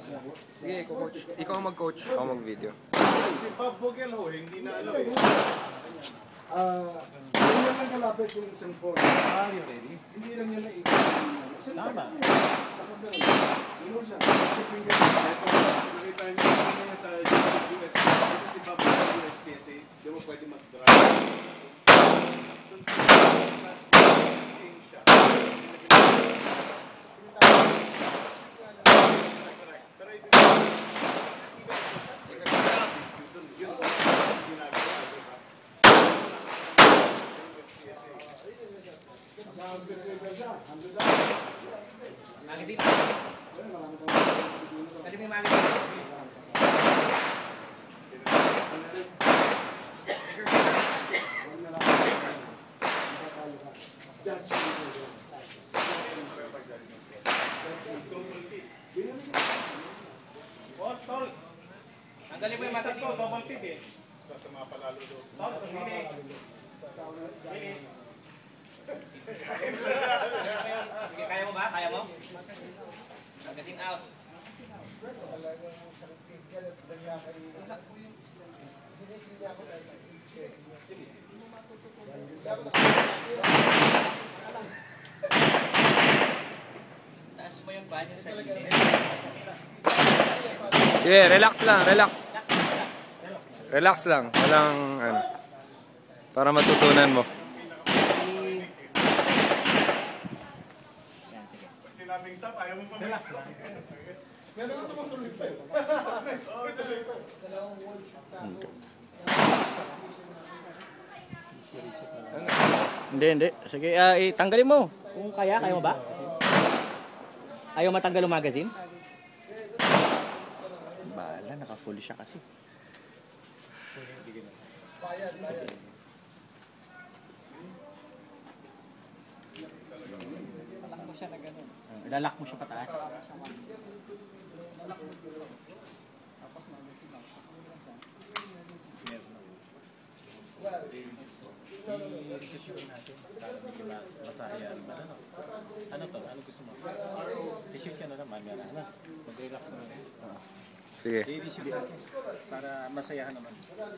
Sige, coach. Ikaw ang mag-coach. Ako mag-video. Si Bob Vogel ho, hindi na alam eh. Hindi lang kalapit yung isang phone. You ready? Hindi lang yan na-ikot. Tama. Ano siya? Nakita niyo sa USPSA. Ito si Bob Vogel USPSA. Di mo pwede mag-drive. Magazine. Tadi may magazine. Tanggalin mo yung magazine. Double tip eh. Sa mga palalo doon. Kaya mo ba? Kaya mo? Magazine out. Taas mo yung banyo sa gilid. Sige, relax lang, relax. Relax lang. Walang, ano. Para matutunan mo. Sinabing stop, ayaw mo pa mag-stop. Meron ka naman tuloy pa yun. Dalawang wall shoot tayo. Hindi. Sige, tanggalin mo. Kung kaya mo ba? Ayaw matanggal yung magazine? Bahala, naka-full siya kasi. Bayad. Ilalak mo siya na gano'n. Ilalak mo siya pataas. Tapos magazine out. Ano to? Ano gusto mo? Receive ka na naman. Mag-relax na naman. Sige. I-receive natin para masayahan naman.